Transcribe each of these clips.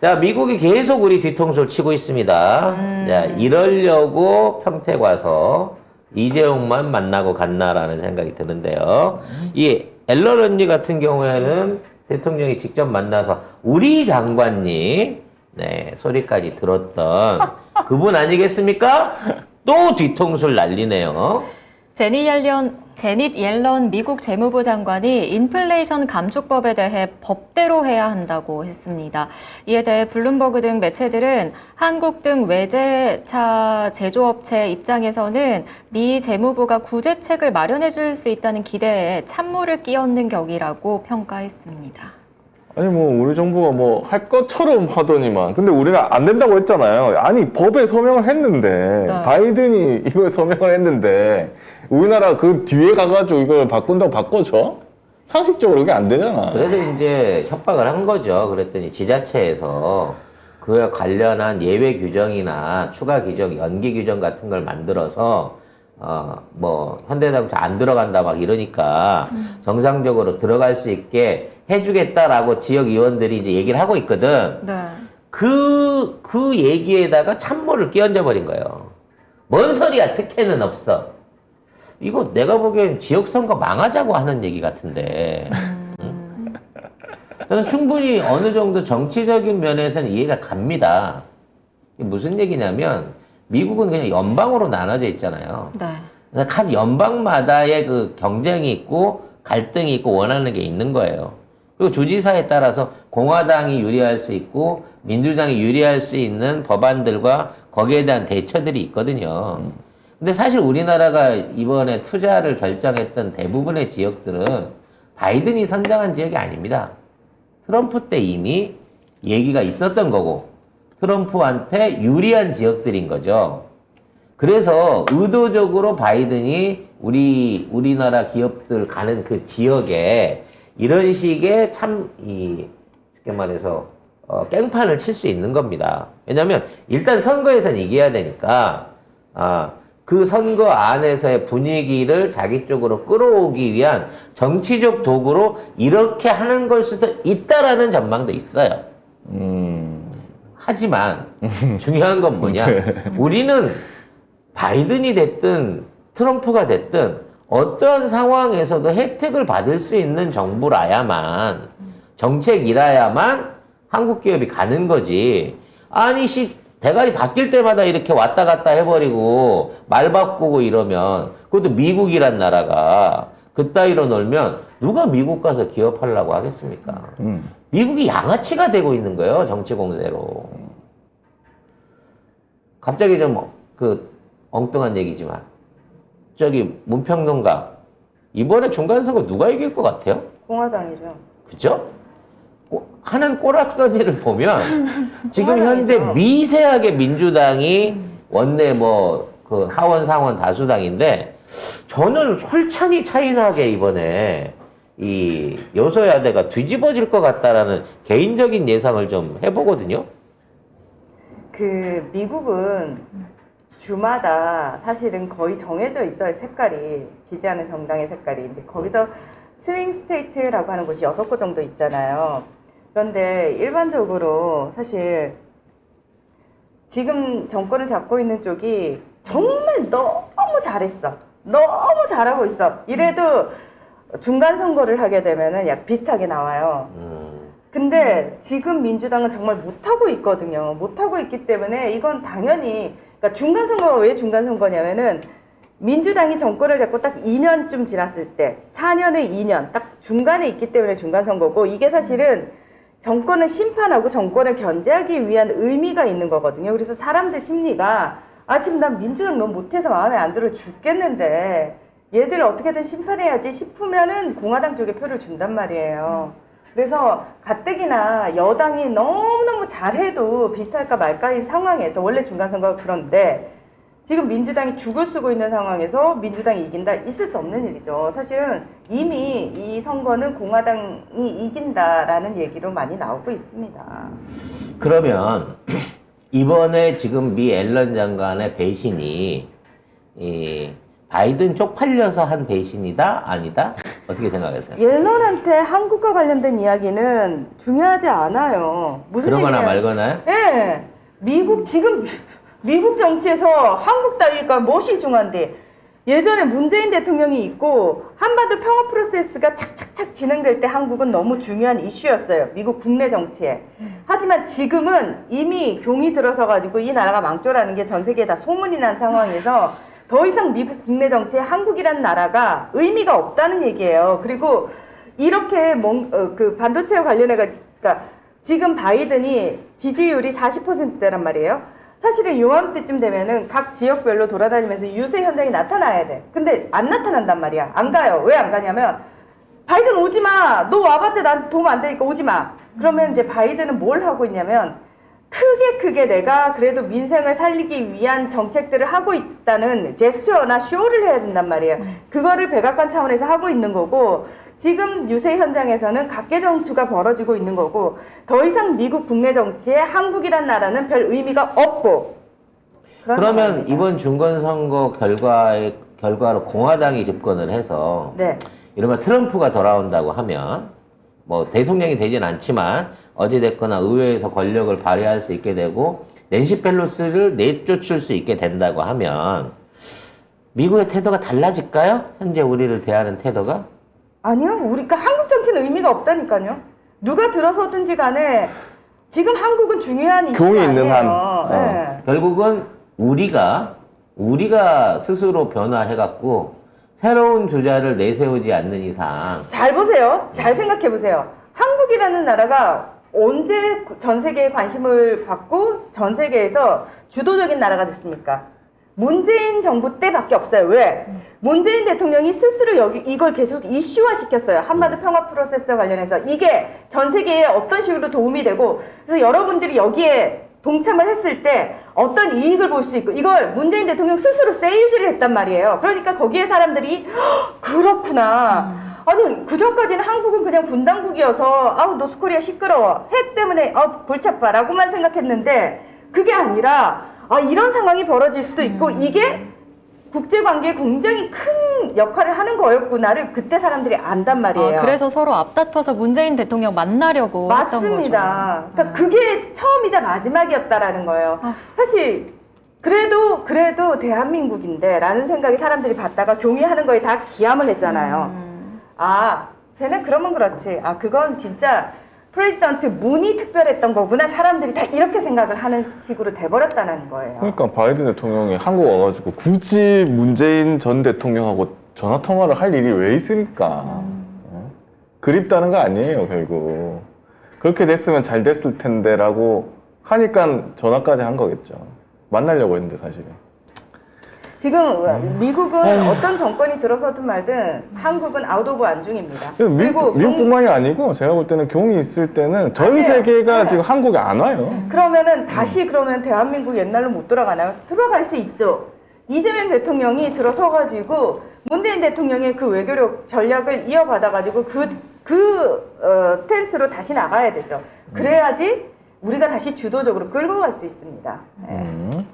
자, 미국이 계속 우리 뒤통수를 치고 있습니다. 자, 이러려고 평택 와서 이재용만 만나고 갔나라는 생각이 드는데요. 이 앨런 언니 같은 경우에는 대통령이 직접 만나서 우리 장관님, 네, 소리까지 들었던 그분 아니겠습니까? 또 뒤통수를 날리네요. 제닛 옐런 미국 재무부 장관이 인플레이션 감축법에 대해 법대로 해야 한다고 했습니다. 이에 대해 블룸버그 등 매체들은 한국 등 외제차 제조업체 입장에서는 미 재무부가 구제책을 마련해 줄 수 있다는 기대에 찬물을 끼얹는 격이라고 평가했습니다. 아니 뭐 우리 정부가 뭐 할 것처럼 하더니만 근데 우리는 안 된다고 했잖아요. 아니 법에 서명을 했는데 네. 바이든이 이걸 서명을 했는데 우리나라 그 뒤에 가가지고 이걸 바꾼다고 바꿔줘? 상식적으로 그게 안 되잖아. 그래서 이제 협박을 한 거죠. 그랬더니 지자체에서 그에 관련한 예외 규정이나 추가 규정, 연기 규정 같은 걸 만들어서 뭐 현대자동차 안 들어간다 막 이러니까 정상적으로 들어갈 수 있게 해주겠다라고 지역 의원들이 이제 얘기를 하고 있거든. 네. 그 얘기에다가 찬물을 끼얹어 버린 거예요. 뭔 소리야, 특혜는 없어. 이거 내가 보기엔 지역선거 망하자고 하는 얘기 같은데. 저는 충분히 어느 정도 정치적인 면에서는 이해가 갑니다. 이게 무슨 얘기냐면 미국은 그냥 연방으로 나눠져 있잖아요. 네. 그래서 각 연방마다의 그 경쟁이 있고 갈등이 있고 원하는 게 있는 거예요. 그리고 주지사에 따라서 공화당이 유리할 수 있고 민주당이 유리할 수 있는 법안들과 거기에 대한 대처들이 있거든요. 근데 사실 우리나라가 이번에 투자를 결정했던 대부분의 지역들은 바이든이 선정한 지역이 아닙니다. 트럼프 때 이미 얘기가 있었던 거고 트럼프한테 유리한 지역들인 거죠. 그래서 의도적으로 바이든이 우리나라 기업들 가는 그 지역에 이런 식의 쉽게 말해서 깽판을 칠 수 있는 겁니다. 왜냐하면 일단 선거에선 이겨야 되니까 그 선거 안에서의 분위기를 자기 쪽으로 끌어오기 위한 정치적 도구로 이렇게 하는 걸 수도 있다라는 전망도 있어요. 하지만 중요한 건 뭐냐? 우리는 바이든이 됐든 트럼프가 됐든 어떠한 상황에서도 혜택을 받을 수 있는 정부라야만 정책이라야만 한국 기업이 가는 거지. 아니 대가리 바뀔 때마다 이렇게 왔다 갔다 해버리고 말 바꾸고 이러면 그것도 미국이란 나라가 그따위로 놀면 누가 미국 가서 기업하려고 하겠습니까? 미국이 양아치가 되고 있는 거예요. 정치 공세로. 갑자기 좀 엉뚱한 얘기지만 저기 문평동가 이번에 중간선거 누가 이길 것 같아요? 공화당이죠. 그죠? 하는 꼬락서니를 보면 지금 현재 미세하게 민주당이 원내 그 하원 상원 다수당인데 저는 솔찬히 차이나게 이번에 이 여소야대가 뒤집어질 것 같다라는 개인적인 예상을 좀 해보거든요. 그 미국은 주마다 사실은 거의 정해져 있어요. 색깔이 지지하는 정당의 색깔이. 근데 거기서 스윙 스테이트라고 하는 곳이 6곳 정도 있잖아요. 그런데 일반적으로 사실 지금 정권을 잡고 있는 쪽이 정말 너무 잘했어. 너무 잘하고 있어. 이래도 중간 선거를 하게 되면은 약 비슷하게 나와요. 근데 지금 민주당은 정말 못하고 있거든요. 못하고 있기 때문에 이건 당연히, 그러니까 중간 선거가 왜 중간 선거냐면은 민주당이 정권을 잡고 딱 2년쯤 지났을 때, 4년에 2년, 딱 중간에 있기 때문에 중간 선거고, 이게 사실은 정권을 심판하고 정권을 견제하기 위한 의미가 있는 거거든요. 그래서 사람들 심리가 지금 난 민주당 너무 못해서 마음에 안 들어 죽겠는데 얘들을 어떻게든 심판해야지 싶으면은 공화당 쪽에 표를 준단 말이에요. 그래서 가뜩이나 여당이 너무너무 잘해도 비슷할까 말까인 상황에서 원래 중간선거가 그런데 지금 민주당이 죽을 쓰고 있는 상황에서 민주당이 이긴다? 있을 수 없는 일이죠. 사실은 이미 이 선거는 공화당이 이긴다라는 얘기로 많이 나오고 있습니다. 그러면 이번에 지금 미 앨런 장관의 배신이 바이든 쪽팔려서 한 배신이다? 아니다? 어떻게 생각하세요? 옐런한테 한국과 관련된 이야기는 중요하지 않아요. 무슨 그러거나 얘기냐? 말거나요? 예. 지금 미국 정치에서 한국 따위가 무엇이 중요한데 예전에 문재인 대통령이 있고 한반도 평화 프로세스가 착착착 진행될 때 한국은 너무 중요한 이슈였어요. 미국 국내 정치에. 하지만 지금은 이미 경이 들어서 가지고 이 나라가 망조라는 게 전 세계에 다 소문이 난 상황에서 더 이상 미국 국내 정치에 한국이라는 나라가 의미가 없다는 얘기예요. 그리고 이렇게 그 반도체와 관련해 그러니까 지금 바이든이 지지율이 40%대란 말이에요. 사실은 요맘때쯤 되면은 각 지역별로 돌아다니면서 유세 현장이 나타나야 돼. 근데 안 나타난단 말이야. 안 가요. 왜 안 가냐면 바이든 오지 마. 너 와봤자 난 도움 안 되니까 오지 마. 그러면 이제 바이든은 뭘 하고 있냐면 크게 내가 그래도 민생을 살리기 위한 정책들을 하고 있다는 제스처나 쇼를 해야 된단 말이에요. 그거를 백악관 차원에서 하고 있는 거고 지금 유세 현장에서는 각계정투가 벌어지고 있는 거고 더 이상 미국 국내 정치에 한국이란 나라는 별 의미가 없고 그러면 상황입니다. 이번 중간선거 결과로 공화당이 집권을 해서 네. 이른바 트럼프가 돌아온다고 하면 뭐 대통령이 되진 않지만 어찌됐거나 의회에서 권력을 발휘할 수 있게 되고 낸시 펠로시를 내쫓을 수 있게 된다고 하면 미국의 태도가 달라질까요? 현재 우리를 대하는 태도가? 아니요. 그러니까 한국 정치는 의미가 없다니까요. 누가 들어서든지 간에 지금 한국은 중요한 이슈가 교훈이 아니에요. 있는 한. 네. 결국은 우리가 스스로 변화해갖고 새로운 주자를 내세우지 않는 이상 잘 보세요. 잘 생각해 보세요. 한국이라는 나라가 언제 전 세계에 관심을 받고 전 세계에서 주도적인 나라가 됐습니까? 문재인 정부 때밖에 없어요. 왜? 문재인 대통령이 스스로 이걸 계속 이슈화 시켰어요. 한반도 평화 프로세스와 관련해서. 이게 전 세계에 어떤 식으로 도움이 되고, 그래서 여러분들이 여기에 동참을 했을 때 어떤 이익을 볼 수 있고, 이걸 문재인 대통령 스스로 세일즈를 했단 말이에요. 그러니까 거기에 사람들이, 그렇구나. 아니, 그전까지는 한국은 그냥 분단국이어서, 아우, 노스코리아 시끄러워. 핵 때문에, 골차빠. 라고만 생각했는데, 그게 아니라, 이런 상황이 벌어질 수도 있고 이게 국제관계에 굉장히 큰 역할을 하는 거였구나를 그때 사람들이 안단 말이에요. 그래서 서로 앞다퉈서 문재인 대통령 만나려고 했던 거죠. 맞습니다. 그러니까 그게 처음이자 마지막이었다라는 거예요. 사실 그래도 대한민국인데 라는 생각이 사람들이 받다가 경의하는 거에 다 기함을 했잖아요. 쟤는 그러면 그렇지. 그건 진짜 프레지던트 문이 특별했던 거구나. 사람들이 다 이렇게 생각을 하는 식으로 돼버렸다는 거예요. 그러니까 바이든 대통령이 한국 와가지고 굳이 문재인 전 대통령하고 전화 통화를 할 일이 왜 있습니까? 그립다는 거 아니에요, 결국. 그렇게 됐으면 잘 됐을 텐데라고 하니까 전화까지 한 거겠죠. 만나려고 했는데 사실은. 지금 미국은 어떤 정권이 들어서든 말든 한국은 아웃 오브 안중입니다. 미국뿐만이 아니고 제가 볼 때는 경이 있을 때는 전 아니에요. 세계가 네. 지금 한국에 안 와요. 그러면은 다시 그러면 대한민국 옛날로 못 돌아가나요? 들어갈 수 있죠. 이재명 대통령이 들어서가지고 문재인 대통령의 그 외교력 전략을 이어받아가지고 스탠스로 다시 나가야 되죠. 그래야지 우리가 다시 주도적으로 끌고 갈 수 있습니다. 네.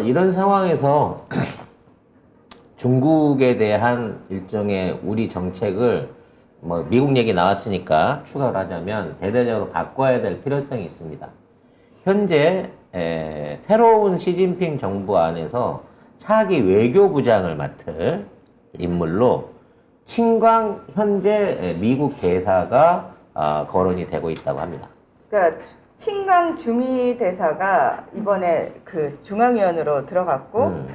이런 상황에서 중국에 대한 일종의 우리 정책을 뭐 미국 얘기 나왔으니까 추가를 하자면 대대적으로 바꿔야 될 필요성이 있습니다. 현재 새로운 시진핑 정부 안에서 차기 외교부장을 맡을 인물로 친광 현재 미국 대사가 거론이 되고 있다고 합니다. 그러니까 친강 주미 대사가 이번에 그 중앙위원으로 들어갔고,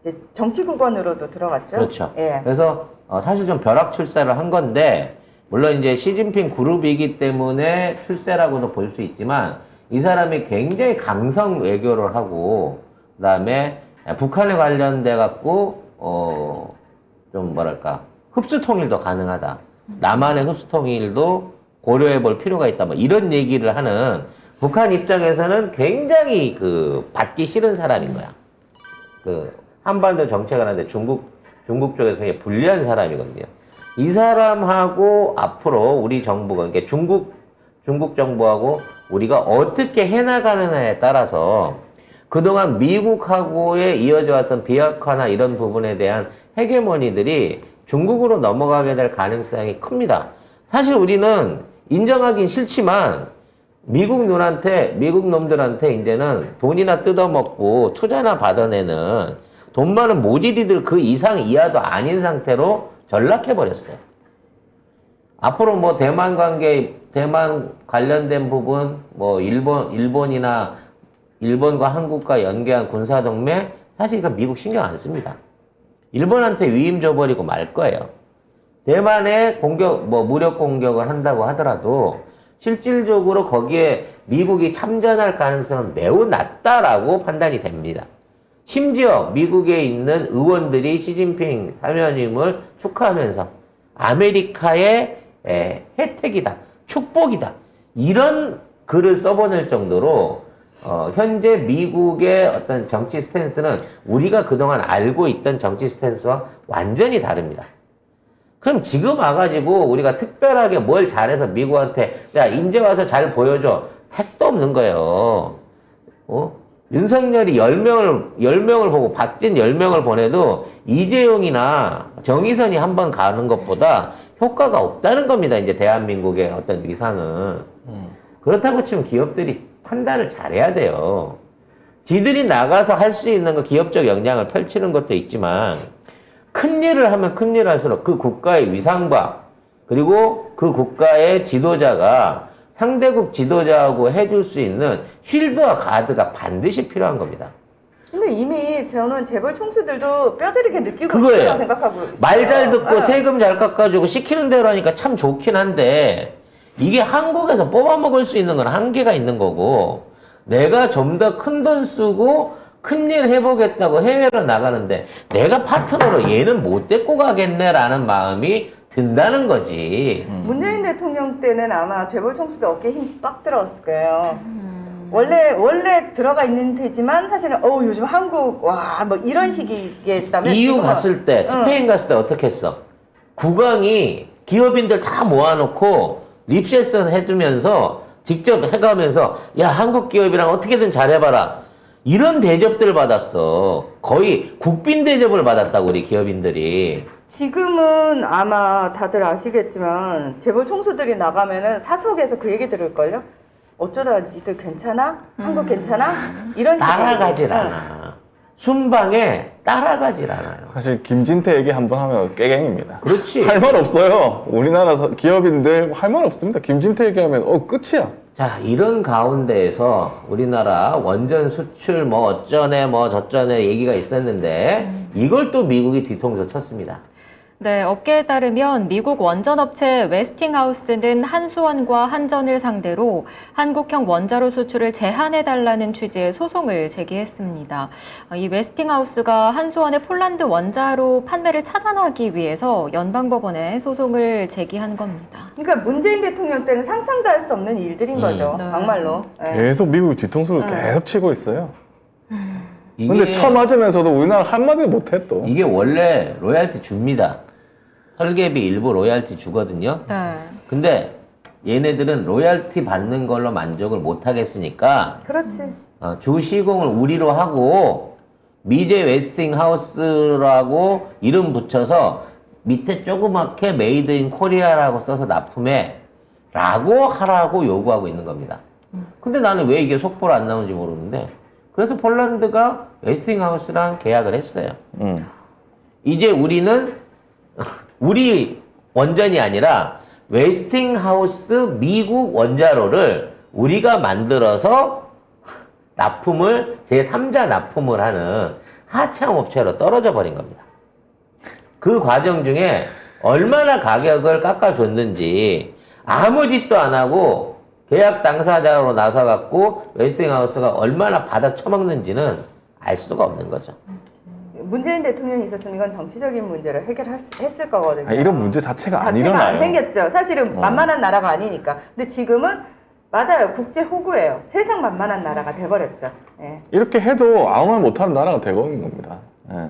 이제 정치국원으로도 들어갔죠. 그렇죠. 예. 그래서 사실 좀 벼락 출세를 한 건데, 물론 이제 시진핑 그룹이기 때문에 출세라고도 볼 수 있지만, 이 사람이 굉장히 강성 외교를 하고, 그 다음에 북한에 관련돼 갖고, 좀 뭐랄까, 흡수 통일도 가능하다. 남한의 흡수 통일도 고려해 볼 필요가 있다. 뭐 이런 얘기를 하는 북한 입장에서는 굉장히 받기 싫은 사람인 거야. 한반도 정책을 하는데 중국 쪽에서 굉장히 불리한 사람이거든요. 이 사람하고 앞으로 우리 정부가, 그러니까 중국 정부하고 우리가 어떻게 해나가느냐에 따라서 그동안 미국하고의 이어져 왔던 비핵화나 이런 부분에 대한 헤게모니들이 중국으로 넘어가게 될 가능성이 큽니다. 사실 우리는 인정하긴 싫지만 미국 놈들한테 이제는 돈이나 뜯어먹고 투자나 받아내는 돈 많은 모질이들 그 이상 이하도 아닌 상태로 전락해버렸어요. 앞으로 뭐 대만 관련된 부분, 뭐 일본과 한국과 연계한 군사동맹, 사실 이거 미국 신경 안 씁니다. 일본한테 위임 줘버리고 말 거예요. 대만에 무력 공격을 한다고 하더라도 실질적으로 거기에 미국이 참전할 가능성은 매우 낮다라고 판단이 됩니다. 심지어 미국에 있는 의원들이 시진핑 사장님을 축하하면서 아메리카의 혜택이다, 축복이다, 이런 글을 써보낼 정도로 현재 미국의 어떤 정치 스탠스는 우리가 그동안 알고 있던 정치 스탠스와 완전히 다릅니다. 그럼 지금 와가지고 우리가 특별하게 뭘 잘해서 미국한테 야 이제 와서 잘 보여줘, 택도 없는 거예요. 윤석열이 10명을 보고 박진 10명을 보내도 이재용이나 정의선이 한번 가는 것보다 효과가 없다는 겁니다. 이제 대한민국의 어떤 위상은. 그렇다고 치면 기업들이 판단을 잘해야 돼요. 지들이 나가서 할 수 있는 거 기업적 역량을 펼치는 것도 있지만 큰 일을 하면 큰 일을 할수록 그 국가의 위상과 그리고 그 국가의 지도자가 상대국 지도자하고 해줄 수 있는 쉴드와 가드가 반드시 필요한 겁니다. 근데 이미 저는 재벌 총수들도 뼈저리게 느끼고 그거예요. 있다고 생각하고 있어요. 말 잘 듣고 네. 세금 잘 깎아주고 시키는 대로 하니까 참 좋긴 한데 이게 한국에서 뽑아먹을 수 있는 건 한계가 있는 거고 내가 좀 더 큰 돈 쓰고 큰일 해보겠다고 해외로 나가는데 내가 파트너로 얘는 못 데리고 가겠네라는 마음이 든다는 거지. 문재인 대통령 때는 아마 재벌 총수도 어깨에 힘 빡 들어갔을 거예요. 원래 들어가 있는 데지만 사실은 요즘 한국 뭐 이런 식이겠다면 EU 지금은, 갔을 때 스페인 갔을 때 어떻게 했어? 국왕이 기업인들 다 모아놓고 립세션 해주면서 직접 해가면서 야 한국 기업이랑 어떻게든 잘해봐라 이런 대접들 받았어. 거의 국빈 대접을 받았다고 우리 기업인들이. 지금은 아마 다들 아시겠지만 재벌 총수들이 나가면은 사석에서 그 얘기 들을걸요? 어쩌다 니들 괜찮아? 한국 괜찮아? 이런 식으로 따라가질 않아. 순방에 따라가질 않아요. 사실 김진태 얘기 한번 하면 깨갱입니다. 그렇지. 할 말 없어요. 우리나라 기업인들 할 말 없습니다. 김진태 얘기하면 끝이야. 자, 이런 가운데에서 우리나라 원전 수출 뭐 어쩌네 뭐 저쩌네 얘기가 있었는데 이걸 또 미국이 뒤통수 쳤습니다. 네, 업계에 따르면 미국 원전업체 웨스팅하우스는 한수원과 한전을 상대로 한국형 원자로 수출을 제한해달라는 취지의 소송을 제기했습니다. 이 웨스팅하우스가 한수원의 폴란드 원자로 판매를 차단하기 위해서 연방법원에 소송을 제기한 겁니다. 그러니까 문재인 대통령 때는 상상도 할 수 없는 일들인 거죠. 네. 막말로. 네. 계속 미국이 뒤통수를 계속 치고 있어요. 이게, 근데 쳐맞으면서도 우리나라 한마디도 못해 또. 이게 원래 로얄티 줍니다. 설계비 일부 로얄티 주거든요. 네. 근데 얘네들은 로얄티 받는 걸로 만족을 못 하겠으니까 그렇지. 주 시공을 우리로 하고 미제 웨스팅하우스라고 이름 붙여서 밑에 조그맣게 메이드 인 코리아라고 써서 납품해 라고 하라고 요구하고 있는 겁니다. 근데 나는 왜 이게 속보로 안 나오는지 모르는데 그래서 폴란드가 웨스팅하우스랑 계약을 했어요. 이제 우리는 우리 원전이 아니라 웨스팅하우스 미국 원자로를 우리가 만들어서 납품을 제3자 납품을 하는 하청업체로 떨어져 버린 겁니다. 그 과정 중에 얼마나 가격을 깎아줬는지 아무 짓도 안 하고 계약 당사자로 나서갖고 웨스팅하우스가 얼마나 받아 처먹는지는 알 수가 없는 거죠. 문재인 대통령이 있었으면 이건 정치적인 문제를 해결했을 거거든요. 이런 문제 자체가 안 자체가 일어나요. 안 생겼죠. 사실은 만만한 나라가 아니니까. 근데 지금은 맞아요. 국제 호구예요. 세상 만만한 나라가 돼버렸죠. 예. 이렇게 해도 아무 말 못하는 나라가 되고 있는 겁니다. 예.